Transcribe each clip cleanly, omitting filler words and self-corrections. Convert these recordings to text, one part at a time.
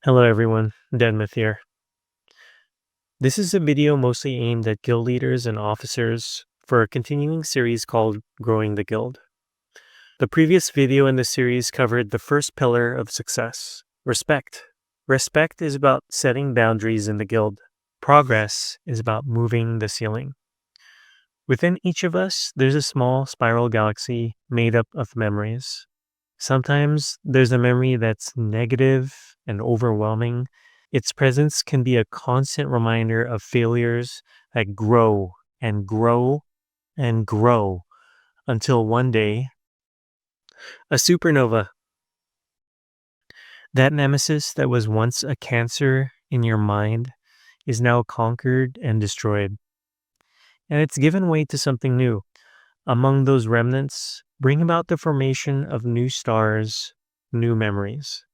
Hello everyone, Denmith here. This is a video mostly aimed at guild leaders and officers for a continuing series called Growing the Guild. The previous video in the series covered the first pillar of success, respect. Respect is about setting boundaries in the guild. Progress is about moving the ceiling. Within each of us, there's a small spiral galaxy made up of memories. Sometimes there's a memory that's negative and overwhelming. Its presence can be a constant reminder of failures that grow and grow and grow until one day, a supernova, that nemesis that was once a cancer in your mind, is now conquered and destroyed. And it's given way to something new. Among those remnants, bring about the formation of new stars, new memories.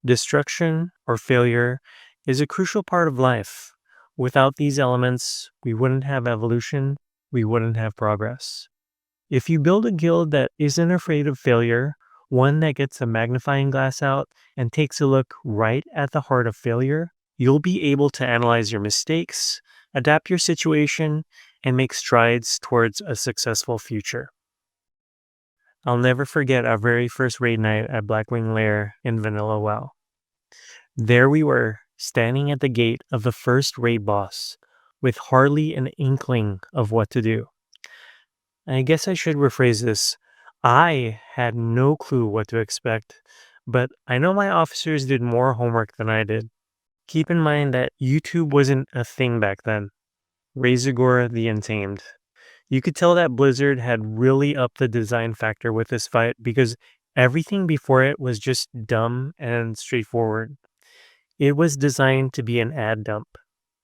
Destruction or failure is a crucial part of life. Without these elements, we wouldn't have evolution, we wouldn't have progress. If you build a guild that isn't afraid of failure, one that gets a magnifying glass out and takes a look right at the heart of failure, you'll be able to analyze your mistakes, adapt your situation, and make strides towards a successful future. I'll never forget our very first raid night at Blackwing Lair in Vanilla WoW. There we were, standing at the gate of the first raid boss, with hardly an inkling of what to do. I guess I should rephrase this. I had no clue what to expect, but I know my officers did more homework than I did. Keep in mind that YouTube wasn't a thing back then. Razorgore the Untamed. You could tell that Blizzard had really upped the design factor with this fight because everything before it was just dumb and straightforward. It was designed to be an ad dump.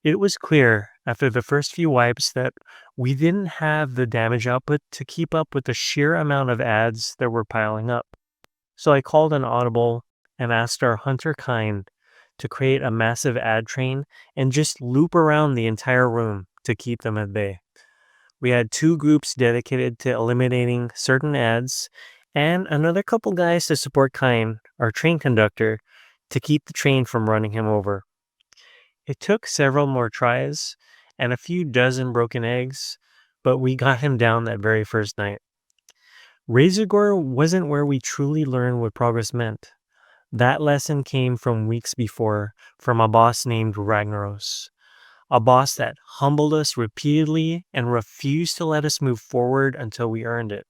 It was clear after the first few wipes that we didn't have the damage output to keep up with the sheer amount of ads that were piling up. So I called an audible and asked our hunter kind to create a massive ad train and just loop around the entire room to keep them at bay. We had two groups dedicated to eliminating certain ads, and another couple guys to support Kine, our train conductor, to keep the train from running him over. It took several more tries and a few dozen broken eggs, but we got him down that very first night. Razorgore wasn't where we truly learned what progress meant. That lesson came from weeks before, from a boss named Ragnaros. A boss that humbled us repeatedly and refused to let us move forward until we earned it.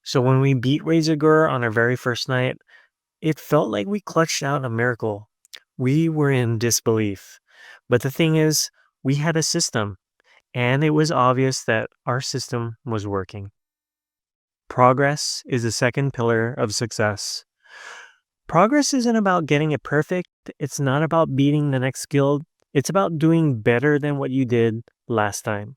So when we beat Razorgore on our very first night, it felt like we clutched out a miracle. We were in disbelief. But the thing is, we had a system, and it was obvious that our system was working. Progress is the second pillar of success. Progress isn't about getting it perfect. It's not about beating the next guild. It's about doing better than what you did last time.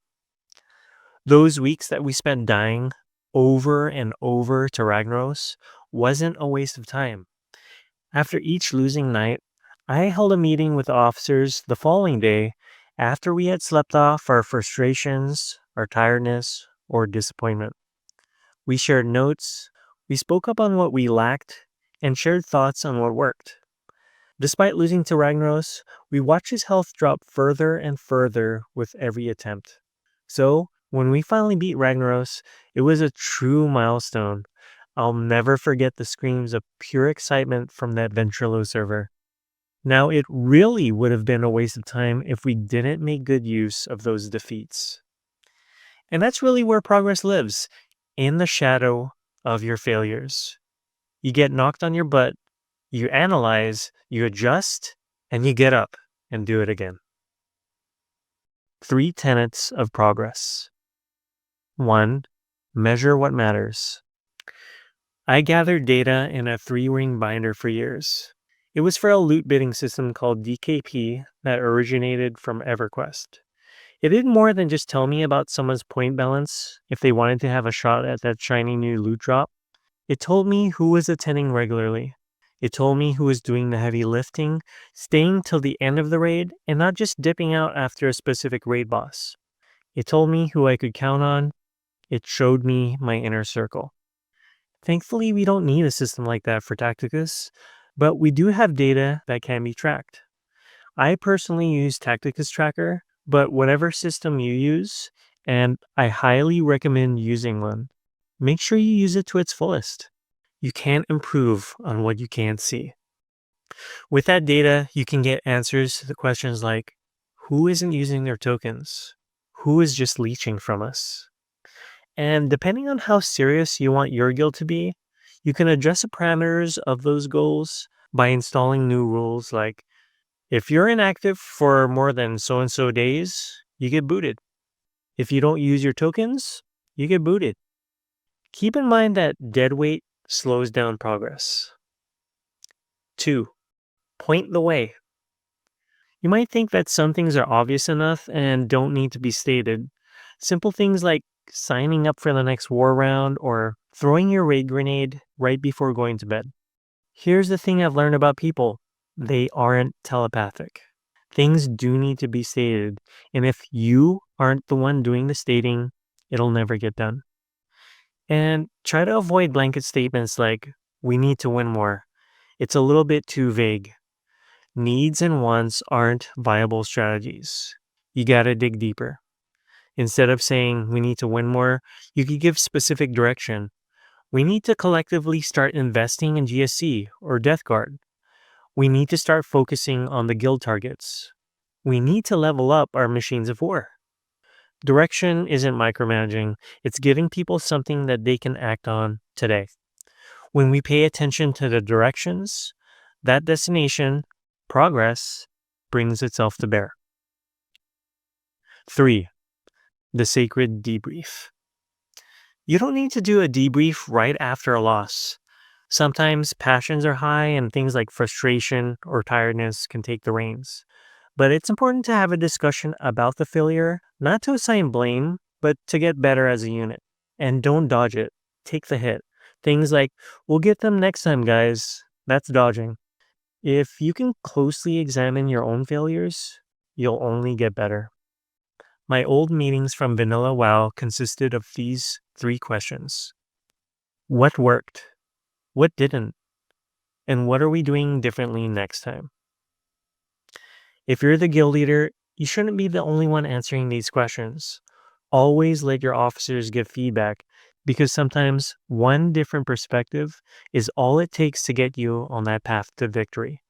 Those weeks that we spent dying over and over to Ragnaros wasn't a waste of time. After each losing night, I held a meeting with the officers the following day after we had slept off our frustrations, our tiredness, or disappointment. We shared notes, we spoke up on what we lacked, and shared thoughts on what worked. Despite losing to Ragnaros, we watched his health drop further and further with every attempt. So, when we finally beat Ragnaros, it was a true milestone. I'll never forget the screams of pure excitement from that Ventrilo server. Now, it really would have been a waste of time if we didn't make good use of those defeats. And that's really where progress lives, in the shadow of your failures. You get knocked on your butt, you analyze, you adjust, and you get up and do it again. 3 tenets of progress. 1. Measure what matters. I gathered data in a 3-ring binder for years. It was for a loot bidding system called DKP that originated from EverQuest. It did more than just tell me about someone's point balance if they wanted to have a shot at that shiny new loot drop. It told me who was attending regularly. It told me who was doing the heavy lifting, staying till the end of the raid, and not just dipping out after a specific raid boss. It told me who I could count on. It showed me my inner circle. Thankfully, we don't need a system like that for Tacticus, But we do have data that can be tracked. I personally use Tacticus Tracker, but whatever system you use, and I highly recommend using one, make sure you use it to its fullest. You can't improve on what you can't see. With that data, you can get answers to the questions like who isn't using their tokens? Who is just leeching from us? And depending on how serious you want your guild to be, you can adjust the parameters of those goals by installing new rules like if you're inactive for more than so and so days, you get booted. If you don't use your tokens, you get booted. Keep in mind that dead weight slows down progress. 2. Point the way. You might think that some things are obvious enough and don't need to be stated. Simple things like signing up for the next war round or throwing your raid grenade right before going to bed. Here's the thing I've learned about people: they aren't telepathic. Things do need to be stated, and if you aren't the one doing the stating, it'll never get done. And try to avoid blanket statements like, we need to win more. It's a little bit too vague. Needs and wants aren't viable strategies. You gotta dig deeper. Instead of saying we need to win more, you could give specific direction. We need to collectively start investing in GSC or Death Guard. We need to start focusing on the guild targets. We need to level up our machines of war. Direction isn't micromanaging, it's giving people something that they can act on today. When we pay attention to the directions, that destination, progress, brings itself to bear. 3. The sacred debrief. You don't need to do a debrief right after a loss. Sometimes passions are high and things like frustration or tiredness can take the reins. But it's important to have a discussion about the failure, not to assign blame, but to get better as a unit. And don't dodge it. Take the hit. Things like, we'll get them next time, guys. That's dodging. If you can closely examine your own failures, you'll only get better. My old meetings from Vanilla WoW consisted of these 3 questions. What worked? What didn't? And what are we doing differently next time? If you're the guild leader, you shouldn't be the only one answering these questions. Always let your officers give feedback because sometimes one different perspective is all it takes to get you on that path to victory.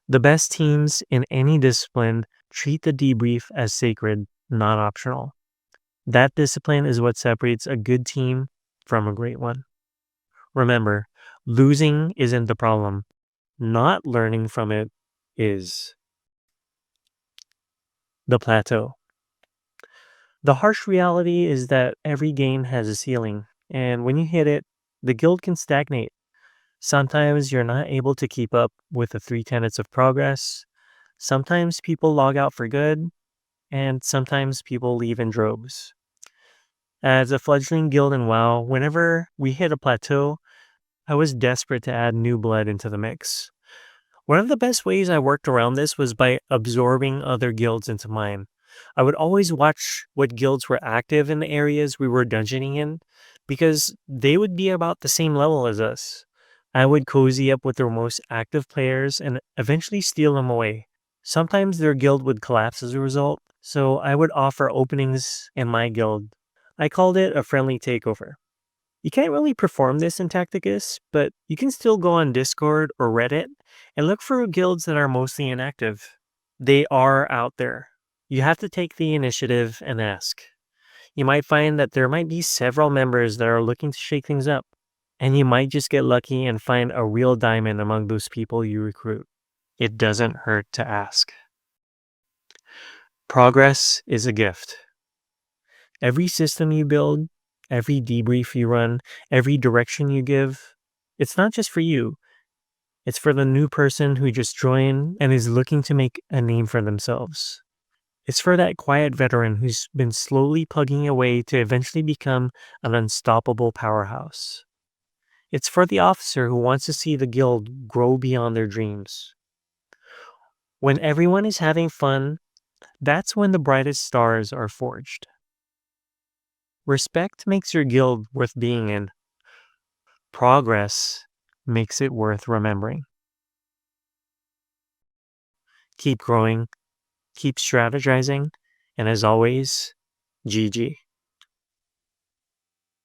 The best teams in any discipline treat the debrief as sacred, not optional. That discipline is what separates a good team from a great one. Remember, losing isn't the problem. Not learning from it is. The plateau. The harsh reality is that every game has a ceiling, and when you hit it, the guild can stagnate. Sometimes you're not able to keep up with the 3 tenets of progress. Sometimes people log out for good, and sometimes people leave in droves. As a fledgling guild in WoW, whenever we hit a plateau, I was desperate to add new blood into the mix. One of the best ways I worked around this was by absorbing other guilds into mine. I would always watch what guilds were active in the areas we were dungeoning in, because they would be about the same level as us. I would cozy up with their most active players and eventually steal them away. Sometimes their guild would collapse as a result, so I would offer openings in my guild. I called it a friendly takeover. You can't really perform this in Tacticus, but you can still go on Discord or Reddit and look for guilds that are mostly inactive. They are out there. You have to take the initiative and ask. You might find that there might be several members that are looking to shake things up, and you might just get lucky and find a real diamond among those people you recruit. It doesn't hurt to ask. Progress is a gift. Every system you build, every debrief you run, every direction you give, it's not just for you. It's for the new person who just joined and is looking to make a name for themselves. It's for that quiet veteran who's been slowly plugging away to eventually become an unstoppable powerhouse. It's for the officer who wants to see the guild grow beyond their dreams. When everyone is having fun, that's when the brightest stars are forged. Respect makes your guild worth being in. Progress makes it worth remembering. keep growing, keep strategizing, and as always, GG.